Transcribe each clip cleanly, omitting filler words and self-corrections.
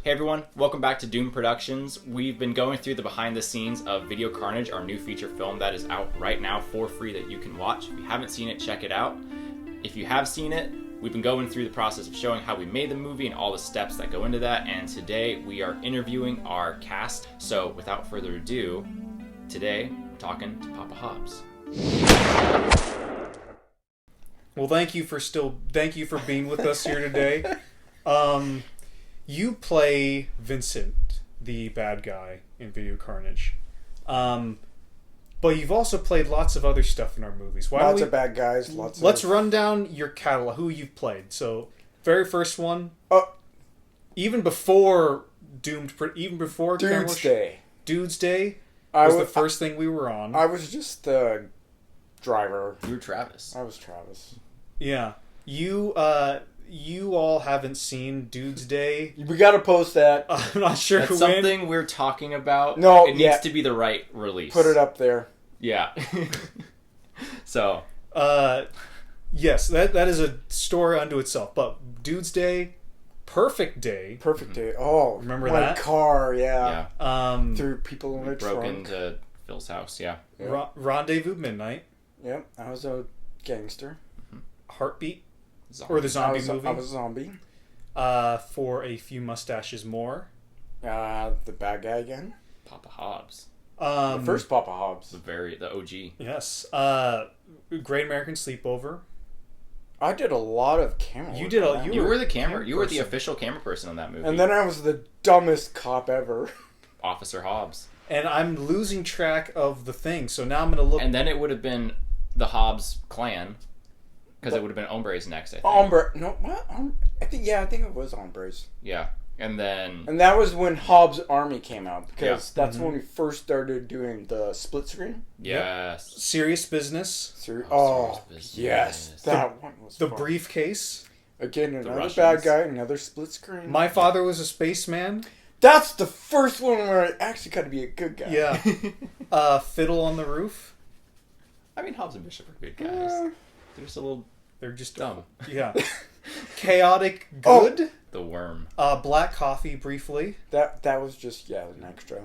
Hey everyone, welcome back to Doom Productions. We've been going through the behind the scenes of Video Carnage, our new feature film that is out right now for free that you can watch. If you haven't seen it, check it out. If you have seen it, we've been going through the process of showing how we made the movie and all the steps that go into that, and today we are interviewing our cast. So without further ado, today we're talking to Papa Hobbs. Well, thank you for being with us here today. You play Vincent, the bad guy in Video Carnage. But you've also played lots of other stuff in our movies. Lots of bad guys. Let's run down your catalog, who you've played. So, very first one. Even before Doomsday. Doomsday was the first thing we were on. I was just the driver. You were Travis. I was Travis. Yeah. You all haven't seen Doomsday. We gotta post that. I'm not sure That's when. something we're talking about. No, it needs to be the right release. Put it up there. Yeah. So. Yes, that is a story unto itself. But Doomsday, perfect day. Perfect day. Oh, remember my that? car? Yeah. Threw people in the broke trunk. into Phil's house. Yeah. Rendezvous Midnight. Yep, I was a gangster. Heartbeat. Or the zombie movie. I was a zombie. For a Few Mustaches More. The bad guy again. Papa Hobbs. The first Papa Hobbs. The OG. Yes. Great American Sleepover. I did a lot of camera. You did. You were the camera. You were the official camera person on that movie. And then I was the dumbest cop ever. Officer Hobbs. And I'm losing track of the thing, so now I'm going to look. And then it would have been the Hobbs clan. Because it would have been Hombres next, I think. No, what? I think it was Hombres. Yeah. And then... And that was when Hobbs Army came out. Because that's when we first started doing the split screen. Yes. Yep. Serious Business. Serious Business. Yes. That one was The fun. Briefcase. Again, another bad guy, another split screen. My Father Was a Spaceman. That's the first one where I actually got to be a good guy. Yeah. Fiddle on the Roof. I mean, Hobbs and Bishop are good guys. They're just a little... They're just dumb. Yeah. Chaotic Good. The Worm. Black Coffee, briefly. That was just, an extra.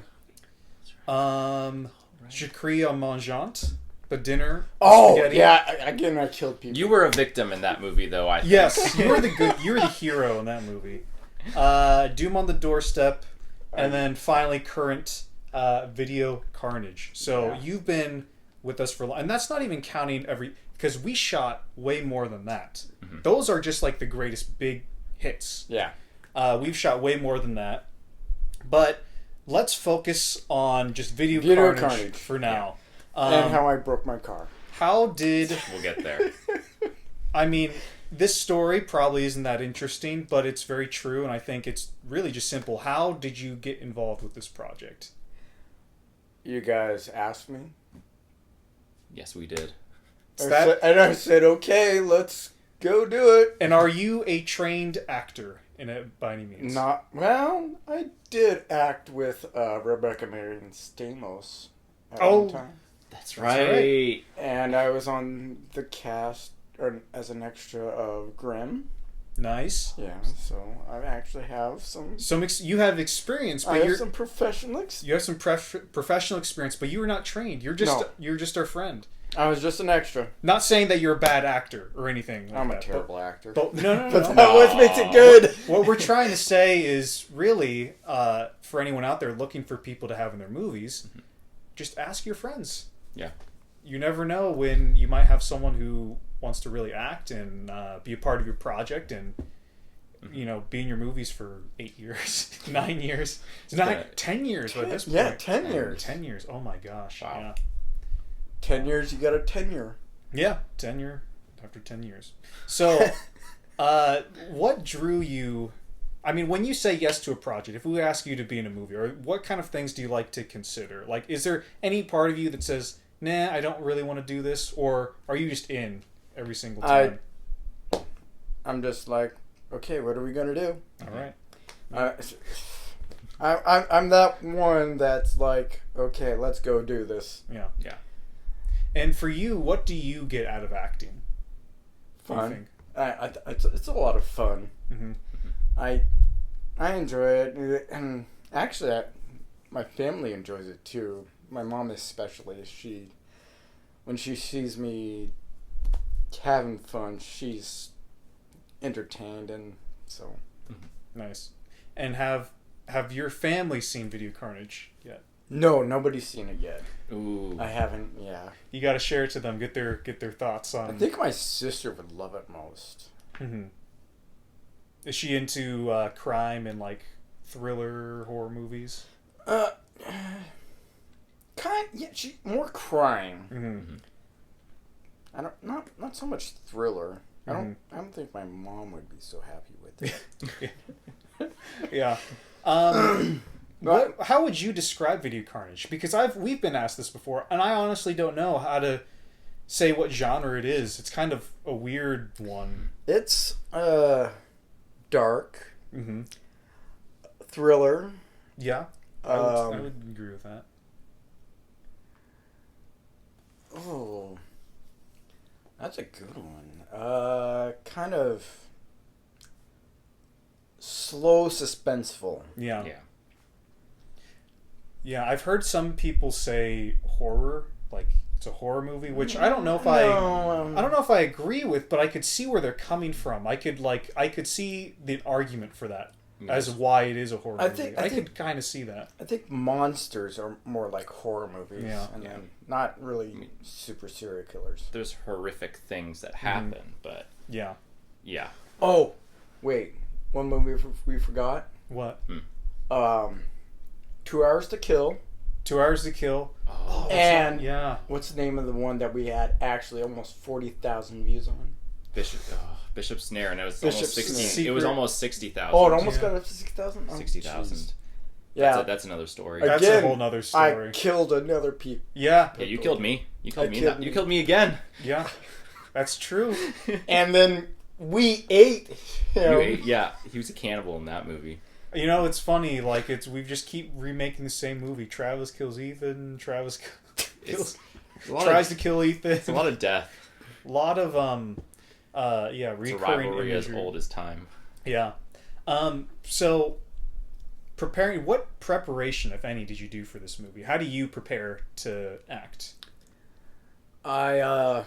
Jacquerie en Mangeant. The dinner. Oh, spaghetti. yeah. Again, I killed people. You were a victim in that movie, though, I think. Yes, you were the hero in that movie. Doom on the Doorstep. And then finally, current Video Carnage. So you've been with us for a long... And that's not even counting because we shot way more than that. Mm-hmm. Those are just like the greatest big hits. Yeah. We've shot way more than that. But let's focus on just Video Carnage for now. Yeah. And how I broke my car. We'll get there. I mean, this story probably isn't that interesting, but it's very true, and I think it's really just simple. How did you get involved with this project? You guys asked me. Yes, we did. I said, okay, let's go do it. And are you a trained actor by any means? I did act with Rebecca Marion Stamos at one time. That's right. And I was on the cast as an extra of Grimm. Nice. Yeah, so I actually have some... You have experience, but I have some professional experience. You have some professional experience, but you were not trained. You're just our friend. I was just an extra. Not saying that you're a bad actor or anything. I'm a terrible actor. But no. But that what makes it good. What we're trying to say is really, for anyone out there looking for people to have in their movies, just ask your friends. Yeah. You never know when you might have someone who wants to really act and be a part of your project and be in your movies for 8 years, 9 years, 10 years by this point. Yeah, 10 years. 10 years. Oh my gosh. Wow. Yeah. 10 years, you got a tenure. Yeah, tenure after 10 years. So, what drew you? I mean, when you say yes to a project, if we ask you to be in a movie, or what kind of things do you like to consider? Like, is there any part of you that says, nah, I don't really want to do this? Or are you just in every single time? I'm just like, okay, what are we going to do? All right. I'm that one that's like, okay, let's go do this. Yeah. And for you, what do you get out of acting? Fun. It's a lot of fun. Mm-hmm. I enjoy it, and actually, my family enjoys it too. My mom especially. When she sees me having fun, she's entertained, and so. Nice. And have your family seen Video Carnage yet? No, nobody's seen it yet. Ooh. I haven't. Yeah. You got to share it to them. Get their thoughts on. I think my sister would love it most. Mm-hmm. Is she into crime and like thriller horror movies? Yeah, she more crime. Mm-hmm. I don't not so much thriller. I don't think my mom would be so happy with it. Yeah. How would you describe Video Carnage? Because we've been asked this before, and I honestly don't know how to say what genre it is. It's kind of a weird one. It's dark, thriller. Yeah, I would agree with that. Oh, that's a good one. Kind of slow, suspenseful. Yeah. Yeah, I've heard some people say horror, like it's a horror movie, which I don't know if I don't know if I agree with, but I could see where they're coming from. I could see the argument for that as why it is a horror movie. I could kind of see that. I think monsters are more like horror movies, then not really super serial killers. There's horrific things that happen, but yeah. Oh, wait, one movie we forgot. What? 2 Hours to Kill. 2 Hours to Kill. Oh, and what's the name of the one that we had actually almost 40,000 views on? Bishop Snare, and it was almost 60. It was almost 60,000. Oh, it almost got up to 60,000. Oh, 60,000. Yeah, that's another story. That's a whole nother story. I killed another people. Yeah, you killed me. You killed me. You killed me again. Yeah, that's true. And then we ate him. He was a cannibal in that movie. You know, it's funny. Like we just keep remaking the same movie. Travis kills Ethan. Travis tries to kill Ethan. It's a lot of death. A lot of recurring it's a rivalry imagery. As old as time. Yeah. So what preparation, if any, did you do for this movie? How do you prepare to act? I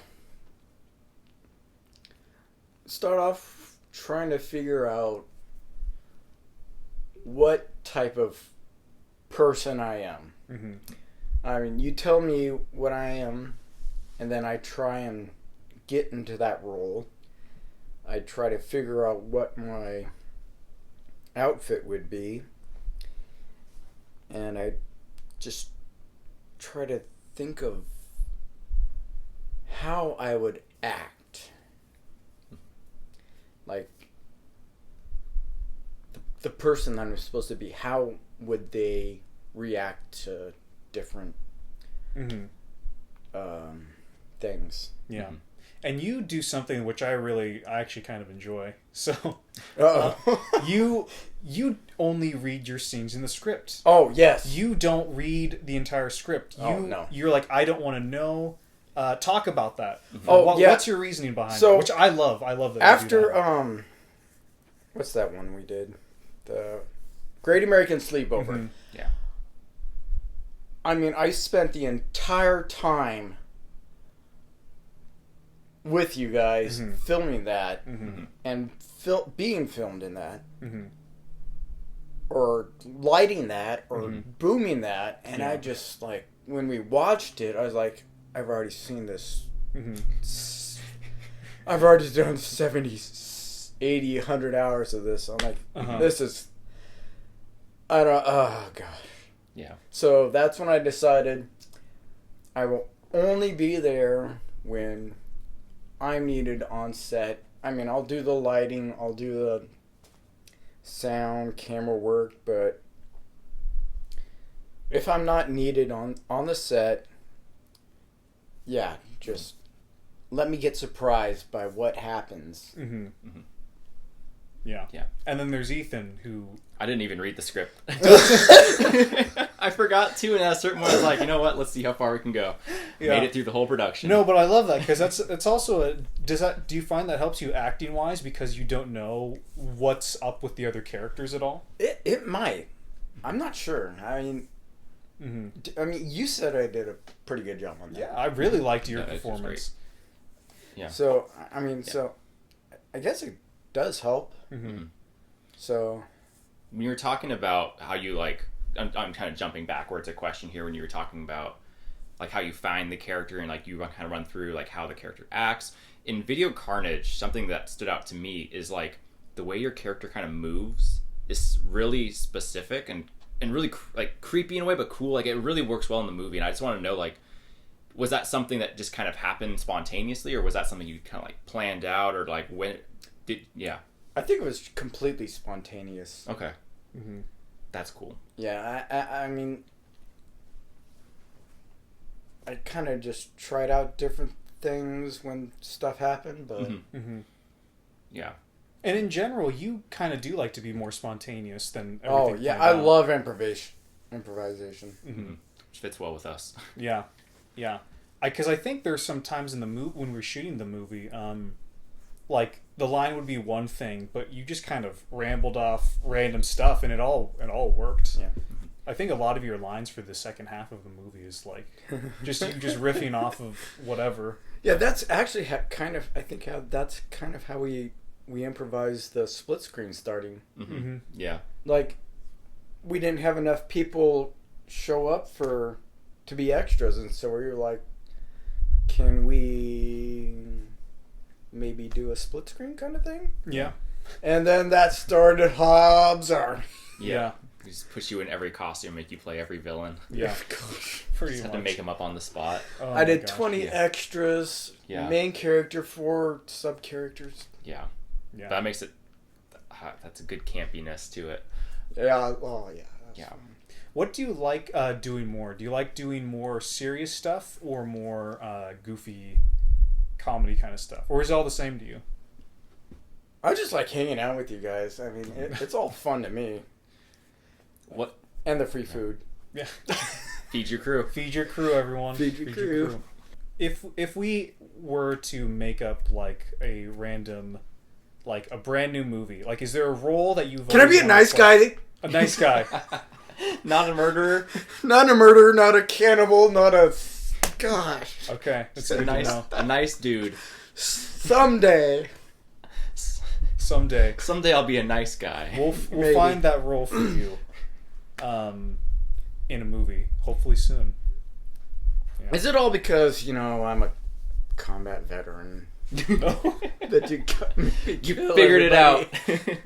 start off trying to figure out what type of person I am. Mm-hmm. I mean, you tell me what I am, and then I try and get into that role. I try to figure out what my outfit would be, and I just try to think of how I would act. Like, the person that I'm supposed to be, how would they react to different things? Yeah. Mm-hmm. And you do something which I actually kind of enjoy. So, you only read your scenes in the script. Oh, yes. You don't read the entire script. No. You're like, I don't want to know. Talk about that. Oh, What's your reasoning behind it? Which I love. I love that. After, what's that one we did? The Great American Sleepover. Mm-hmm. Yeah. I mean, I spent the entire time with you guys filming that and being filmed in that or lighting that or booming that, and I just, like, when we watched it, I was like, I've already seen this. I've already done 70, 80, 100 hours of this. I'm like, this is, oh gosh. Yeah. So that's when I decided I will only be there when I'm needed on set. I mean, I'll do the lighting, I'll do the sound, camera work, but if I'm not needed on the set, just let me get surprised by what happens. Yeah. And then there's Ethan, who... I didn't even read the script. I forgot to, and at a certain point I was like, you know what? Let's see how far we can go. Yeah. Made it through the whole production. No, but I love that because that's also do you find that helps you acting wise because you don't know what's up with the other characters at all? It might. I'm not sure. I mean, you said I did a pretty good job on that. Yeah, I really liked your performance. Yeah. So so I guess it does help. Mm-hmm. So when you were talking about how you like, I'm kind of jumping backwards a question here. When you were talking about like how you find the character and like you kind of run through like how the character acts in Video Carnage, something that stood out to me is like the way your character kind of moves is really specific and really like creepy in a way, but cool. Like it really works well in the movie, and I just want to know like, was that something that just kind of happened spontaneously, or was that something you kind of like planned out, or like when did? Yeah, I think it was completely spontaneous. Okay, Mm-hmm. that's cool. Yeah, I mean, I kind of just tried out different things when stuff happened, but Yeah. And in general, you kind of do like to be more spontaneous than everything. oh yeah, I love improvisation. Mm-hmm. Which fits well with us. Yeah, yeah. Because I think there's some times in the movie when we're shooting the movie, like the line would be one thing, but you just kind of rambled off random stuff, and it all worked. Yeah. I think a lot of your lines for the second half of the movie is like just you just riffing off of whatever. Yeah, that's actually that's kind of how we improvised the split screen starting. Mm-hmm. Yeah. Like, we didn't have enough people show up to be extras, and so we were like, can we maybe do a split screen kind of thing? Yeah. And then that started Hobbs Army. Yeah. We just push you in every costume, make you play every villain. Yeah. Pretty Just much. had to make them up on the spot. Oh I my did gosh. 20 extras, main character, 4 sub characters. Yeah. Yeah. That makes it. That's a good campiness to it. Yeah. Oh yeah. Yeah. Fun. What do you like doing more? Do you like doing more serious stuff or more goofy comedy kind of stuff? Or is it all the same to you? I just like hanging out with you guys. I mean, it's all fun to me. What? And the free food. Yeah. Feed your crew. Feed your crew, everyone. Feed your crew. If we were to make up like a random, like a brand new movie, like is there a role that you've? Can I be a nice guy? A nice guy. Not a murderer. Not a murderer. Not a cannibal. Not a. Gosh. Okay, that's a good to nice, know. a nice dude. Someday. Someday I'll be a nice guy. We'll find that role for you. In a movie, hopefully soon. Yeah. Is it all because I'm a combat veteran? No. That you got me You figured it out.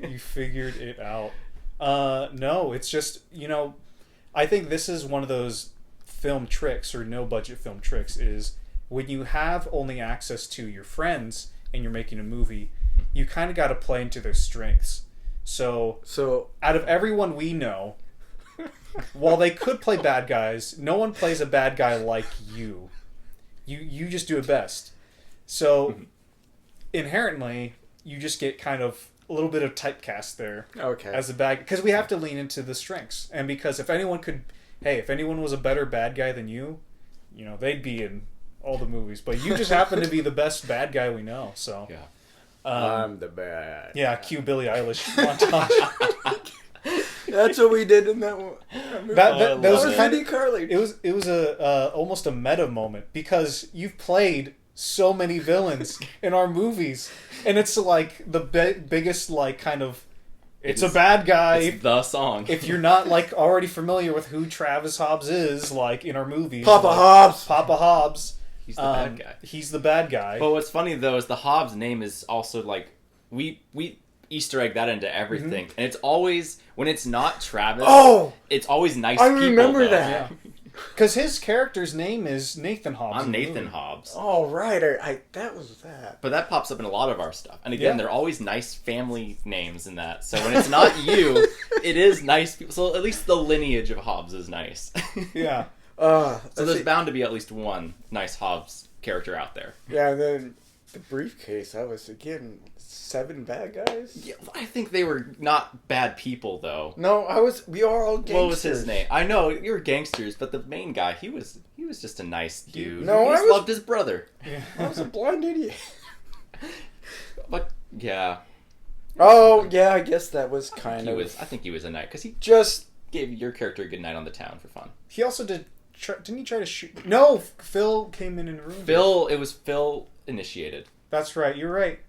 You figured it out. No, it's just, I think this is one of those film tricks or no budget film tricks is when you have only access to your friends and you're making a movie, you kind of got to play into their strengths. So out of everyone we know, while they could play bad guys, no one plays a bad guy like you. You just do it best. So inherently, you just get kind of a little bit of typecast there. Okay. As a bad, because we have to lean into the strengths, and because if anyone was a better bad guy than you, they'd be in all the movies. But you just happen to be the best bad guy we know. So Yeah. I'm the bad. Yeah, cue Billie Eilish montage. That's what we did in that one. That was kind of Carly. It was a almost a meta moment because you've played so many villains in our movies, and it's like the biggest like kind of it's a bad guy. It's the song. If you're not like already familiar with who Travis Hobbs is, like in our movies, Papa Hobbs. He's the bad guy. He's the bad guy. But what's funny though is the Hobbs name is also like we Easter egg that into everything, and it's always when it's not Travis. Oh, it's always nice. I people, remember though. that. Because his character's name is Nathan Hobbs. I'm Nathan Hobbs. Oh right, I that was that. But that pops up in a lot of our stuff, and again, they're always nice family names in that. So when it's not you, it is nice people. So at least the lineage of Hobbs is nice. Yeah. So there's bound to be at least one nice Hobbs character out there. Yeah, and then the briefcase, I was, again, 7 bad guys? Yeah, I think they were not bad people, though. No, we are all gangsters. What was his name? I know, you were gangsters, but the main guy, he was just a nice dude. No, he I just loved his brother. Yeah. I was a blind idiot. But, yeah. Oh, yeah, I guess that was I think he was a knight, because he just gave your character a good night on the town for fun. He also didn't he try to shoot? No, Phil came in and ruined it. It was Phil initiated. That's right. You're right.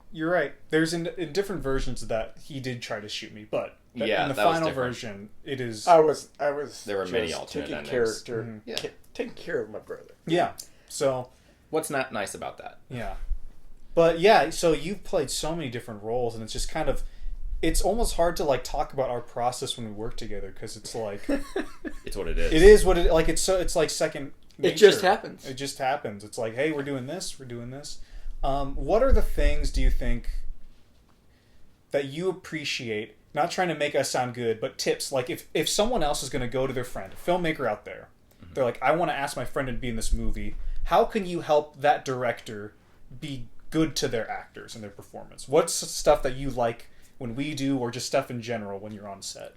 There's in different versions of that, he did try to shoot me, but in the final version, it is... I was there were many alternate endings. Character, taking care of my brother. Yeah. So... What's not nice about that? Yeah. But yeah, so you've played so many different roles, and it's just kind of... It's almost hard to like talk about our process when we work together, because it's like... It's what it is. It is what it... Like, it's like second nature. It just happens. It just happens. It's like, hey, we're doing this. What are the things, do you think, that you appreciate, not trying to make us sound good, but tips, like if someone else is going to go to their friend, a filmmaker out there, they're like, I want to ask my friend to be in this movie, how can you help that director be good to their actors and their performance? What's stuff that you like when we do, or just stuff in general when you're on set?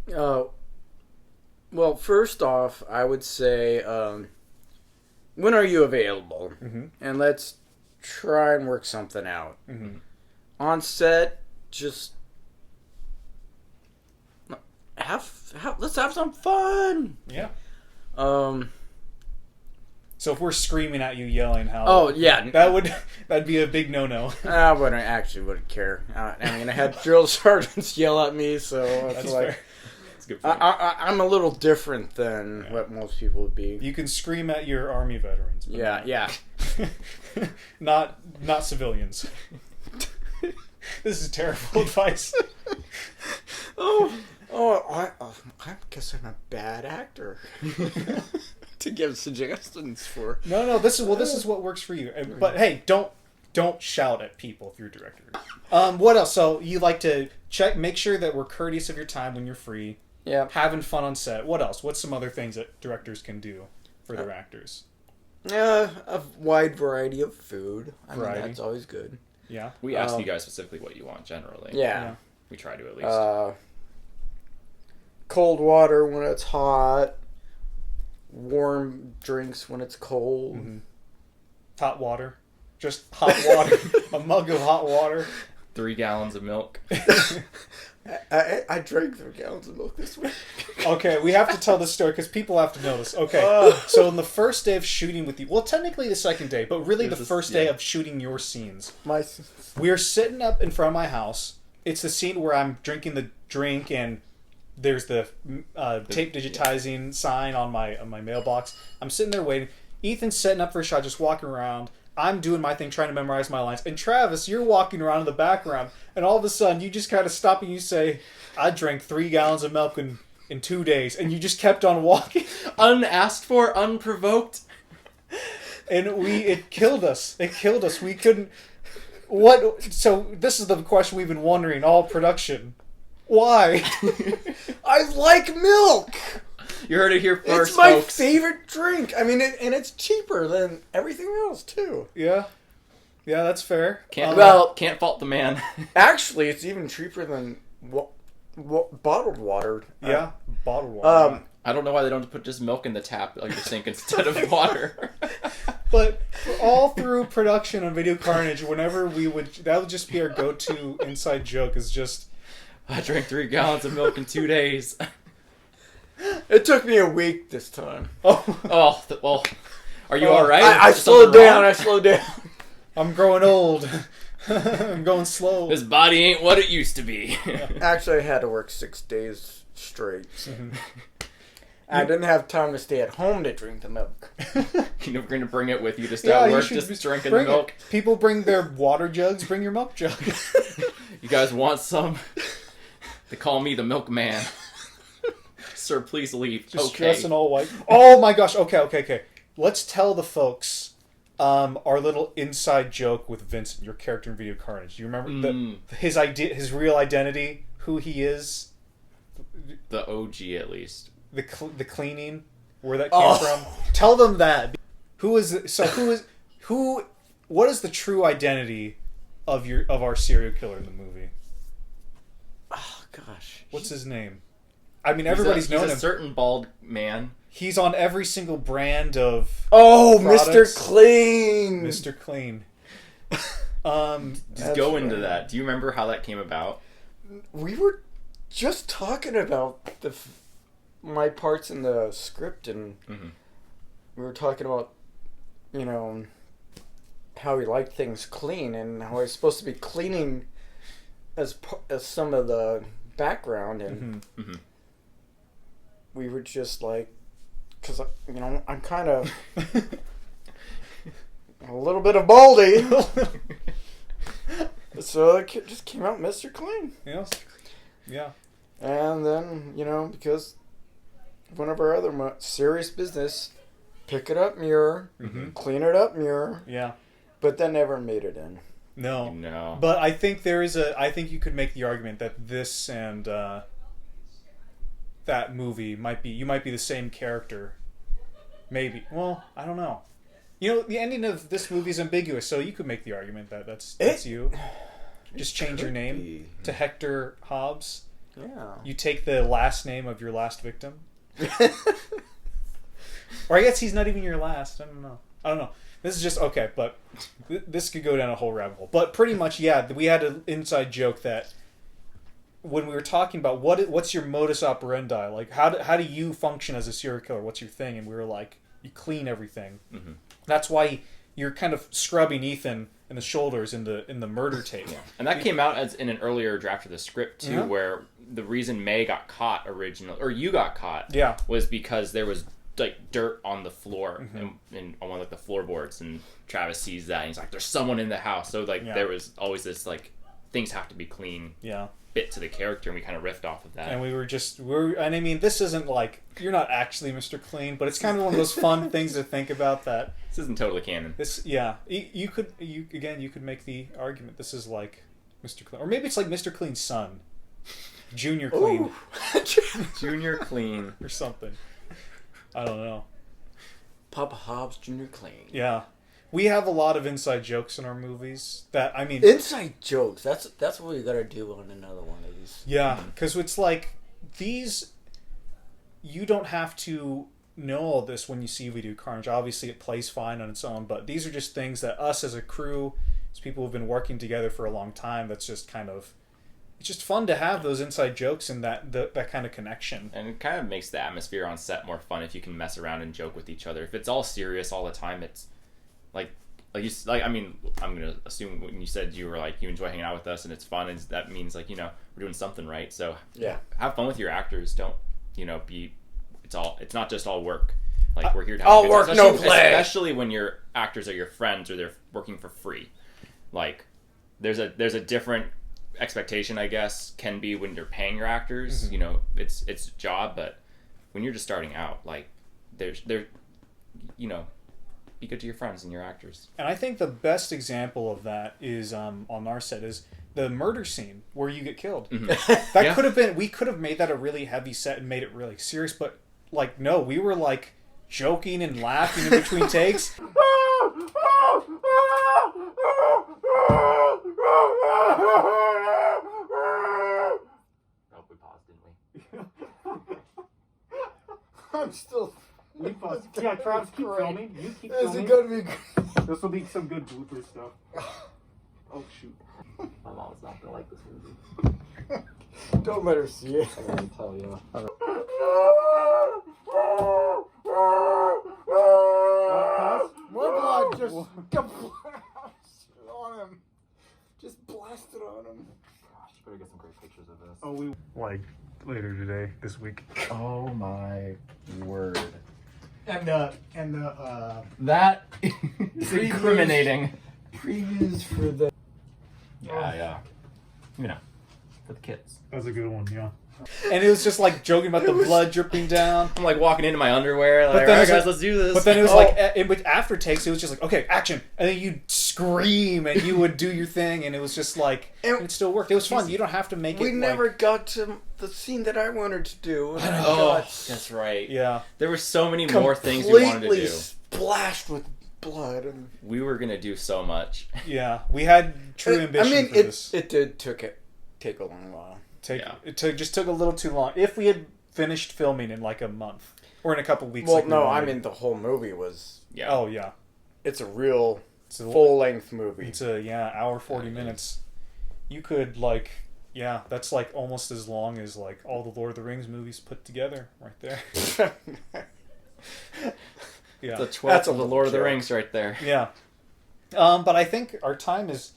Well, first off, I would say, when are you available? Mm-hmm. And let's try and work something out. Mm-hmm. On set, just let's have some fun. Yeah. So if we're screaming at you, yelling, how? Oh yeah, that'd be a big no-no. I wouldn't care. I mean, I had drill sergeants yell at me, so that's like. Fair. I'm a little different than what most people would be. You can scream at your Army veterans. But yeah. not civilians. This is terrible advice. I guess I'm a bad actor to give suggestions for. No. This is what works for you. But hey, don't shout at people if you're a director. What else? So you like to make sure that we're courteous of your time when you're free. Yeah. Having fun on set. What else? What's some other things that directors can do for their actors? A wide variety of food. I mean, that's always good. Yeah. We ask you guys specifically what you want generally. Yeah. We try to at least. Cold water when it's hot. Warm drinks when it's cold. Mm-hmm. Hot water. Just hot water. A mug of hot water. 3 gallons of milk. I drank 3 gallons of milk this week. Okay, we have to tell this story because people have to know this. Okay, so on the first day of shooting with you, well, technically the second day, but really the first day of shooting your scenes, we're sitting up in front of my house. It's the scene where I'm drinking the drink and there's the tape digitizing sign on my mailbox. I'm sitting there waiting. Ethan's setting up for a shot, just walking around. I'm doing my thing, trying to memorize my lines. And Travis, you're walking around in the background, and all of a sudden, you just kind of stop and you say, I drank 3 gallons of milk in 2 days. And you just kept on walking. Unasked for, unprovoked. And it killed us. It killed us. We couldn't... What? So this is the question we've been wondering all production. Why? I like milk! You heard it here first, It's my folks. favorite drink. I mean, and it's cheaper than everything else, too. Yeah. Yeah, that's fair. Can't fault the man. Actually, it's even cheaper than bottled water. Yeah, bottled water. I don't know why they don't put just milk in the tap like the sink instead of water. But all through production on Video Carnage, whenever that would just be our go-to inside joke is just... I drank 3 gallons of milk in 2 days. It took me a week this time. Well, are you all right? I slowed down. I'm growing old. I'm going slow. This body ain't what it used to be. Actually, I had to work 6 days straight. So. I didn't have time to stay at home to drink the milk. You're going to bring it with you to start work, just drinking the milk. People bring their water jugs. Bring your milk jug. You guys want some? They call me the milkman. Sir, please leave. Just dressing all white. Oh my gosh. Okay. Let's tell the folks our little inside joke with Vincent, your character in Video Carnage. Do you remember his real identity, who he is? The OG, at least. The cleaning, where that came from. Tell them that. Who what is the true identity of our serial killer in the movie? Oh gosh, what's his name? I mean, everybody's known him. He's a certain bald man. He's on every single brand of products. Mr. Clean. Mr. Clean. Just go into that. Do you remember how that came about? We were just talking about my parts in the script, and we were talking about, you know, how we like things clean, and how I was supposed to be cleaning as some of the background, and we were just like, because, you know, I'm kind of a little bit of baldy. So it just came out Mr. Clean. Yeah. And then, you know, because one of our other serious business, pick it up mirror, clean it up mirror. Yeah. But that never made it in. No. But I think I think you could make the argument that this and that movie you might be the same character. Maybe. Well, I don't know. You know, the ending of this movie is ambiguous, so you could make the argument that that's you. Just change your name to Hector Hobbs. Yeah. You take the last name of your last victim. Or I guess he's not even your last. I don't know. This is just okay, but this could go down a whole rabbit hole. But pretty much, yeah, we had an inside joke that when we were talking about what's your modus operandi, like how do you function as a serial killer? What's your thing? And we were like, you clean everything. That's why you're kind of scrubbing Ethan in the shoulders in the murder tape. Yeah. And that came out as in an earlier draft of the script too, where the reason May got caught originally, or you got caught, was because there was like dirt on the floor and on one of like the floorboards, and Travis sees that and he's like, "There's someone in the house." So like there was always this like things have to be clean. Bit to the character, and we kind of riffed off of that. And and I mean, this isn't like, you're not actually Mr. Clean, but it's kind of one of those fun things to think about that. This isn't totally canon. You could make the argument this is like Mr. Clean, or maybe it's like Mr. Clean's son, Junior Clean. Junior Clean. Or something. I don't know. Papa Hobbs Junior Clean. Yeah. We have a lot of inside jokes in our movies that, I mean... Inside jokes? That's what we gotta do on another one of these. Yeah, because it's like, these... You don't have to know all this when you see we do Carnage. Obviously, it plays fine on its own, but these are just things that us as a crew, as people who've been working together for a long time, that's just kind of... It's just fun to have those inside jokes and that kind of connection. And it kind of makes the atmosphere on set more fun if you can mess around and joke with each other. If it's all serious all the time, it's... I mean, I'm gonna assume when you said you were like you enjoy hanging out with us and it's fun, and that means like, you know, we're doing something right. So have fun with your actors. Don't, you know, it's not just all work. Like we're here to have all work, no play. Especially when your actors are your friends or they're working for free. Like there's a different expectation, I guess, can be when you're paying your actors. You know, it's a job, but when you're just starting out, like you know, be good to your friends and your actors. And I think the best example of that is on our set is the murder scene where you get killed. That could have been, we could have made that a really heavy set and made it really serious, but like, no, we were like joking and laughing in between takes. We paused, didn't we? I'm still... We paused. Yeah, Travis, keep filming. You keep filming. This is gonna be great. This will be some good blooper stuff. Oh, shoot. My mom's not gonna like this movie. Don't let her see it. I gotta tell you. More blood, just blast it on him. Just blast it on him. Gosh, you better get some great pictures of this. Oh, we like later today, this week. Oh my word. And that is incriminating. Previews for the... Yeah. You know, for the kids. That was a good one, yeah. And it was just like joking about the blood dripping down. I'm like walking into my underwear, like, alright guys, let's do this. But then it was like, after takes, it was just like, okay, action. And then you'd scream and you would do your thing, and it was just like, it still worked. It was fun. You don't have to make it. We never got to the scene that I wanted to do. Oh, that's right. Yeah. There were so many more things we wanted to do. Splashed with blood. And We were gonna do so much. Yeah, we had true ambition for this. It did take a long while. It took a little too long. If we had finished filming in like a month or in a couple weeks. Well, like no, I mean the whole movie was. Yeah. Oh yeah. It's a real full-length movie. It's a hour 40 minutes. You could that's like almost as long as like all the Lord of the Rings movies put together, right there. Yeah, the 12th of the Lord of the Rings, right there. Yeah. But I think our time is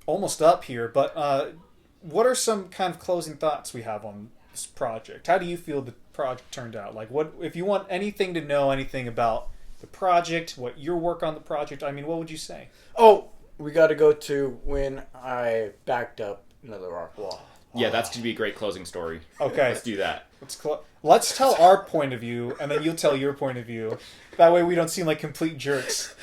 almost up here. But what are some kind of closing thoughts we have on this project? How do you feel the project turned out? Like, what if you want anything to know anything about the project, what your work on the project? I mean, what would you say? Oh, we got to go to when I backed up into the rock wall. Yeah, that's going to be a great closing story. Okay. Let's do that. Let's tell our point of view, and then you'll tell your point of view. That way we don't seem like complete jerks.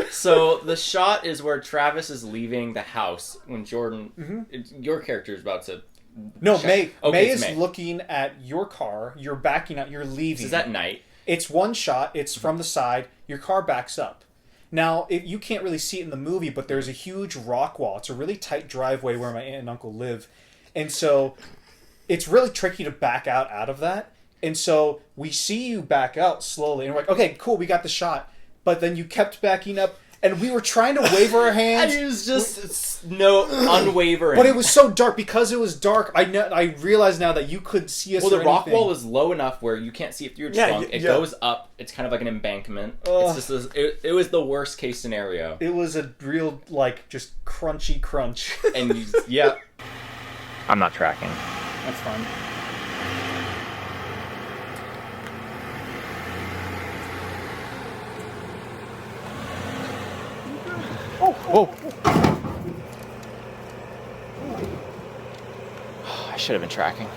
So the shot is where Travis is leaving the house when Jordan, your character is about to... No, May. Okay, May is looking at your car. You're backing out. You're leaving. Is that night? It's one shot. It's from the side. Your car backs up. Now, you can't really see it in the movie, but there's a huge rock wall. It's a really tight driveway where my aunt and uncle live. And so it's really tricky to back out of that. And so we see you back out slowly. And we're like, okay, cool, we got the shot. But then you kept backing up. And we were trying to wave our hands. And it was just unwavering. But it was so dark. Because it was dark, I realize now that you could see us. Well, the rock wall is low enough where you can't see it through your trunk. It goes up. It's kind of like an embankment. It's just it was the worst case scenario. It was a real, just crunchy crunch. And I'm not tracking. That's fine. Whoa. I should have been tracking.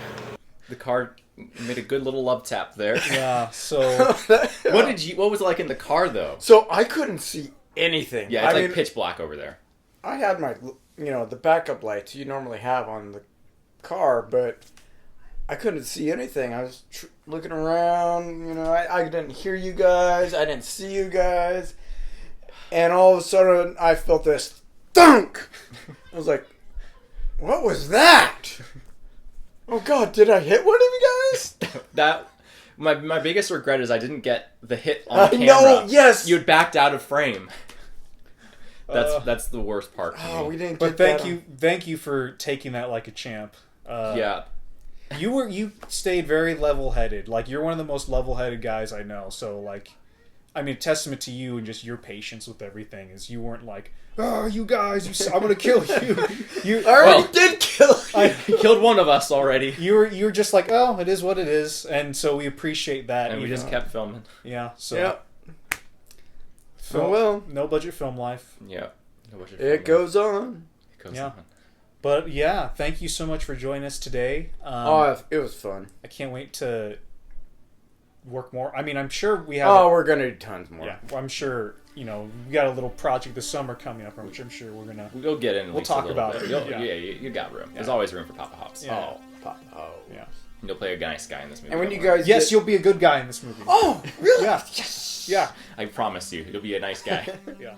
The car made a good little love tap there. Yeah, so... What was it like in the car, though? So I couldn't see anything. Yeah, it's pitch black over there. I had my, the backup lights you normally have on the car, but I couldn't see anything. I was looking around, I didn't hear you guys. I didn't see you guys. And all of a sudden, I felt this thunk. I was like, what was that? Oh, God, did I hit one of you guys? My biggest regret is I didn't get the hit on camera. No, yes. You had backed out of frame. That's the worst part for me. We didn't get that. But thank you for taking that like a champ. Yeah. You stayed very level-headed. Like, you're one of the most level-headed guys I know. So, testament to you and just your patience with everything is you weren't like, oh, you guys, I'm gonna kill you. I already did kill you. You killed one of us already. You were just like, oh, it is what it is, and so we appreciate that. And we just kept filming. Yeah. So. Yep. No budget film life. Yeah. It goes on. On. But yeah, thank you so much for joining us today. It was fun. I can't wait to work more. I mean, I'm sure we have... we're going to do tons more. Yeah, I'm sure, we got a little project this summer coming up, which I'm sure we're going to... We'll get in. We'll talk about it. You got room. Yeah. There's always room for Papa Hobbs. Yeah. Oh, Papa. Oh. Yeah. You'll play a nice guy in this movie. And when you guys... Yes, you'll be a good guy in this movie. Oh, really? Yeah. Yes. Yeah. I promise you, you'll be a nice guy. Yeah.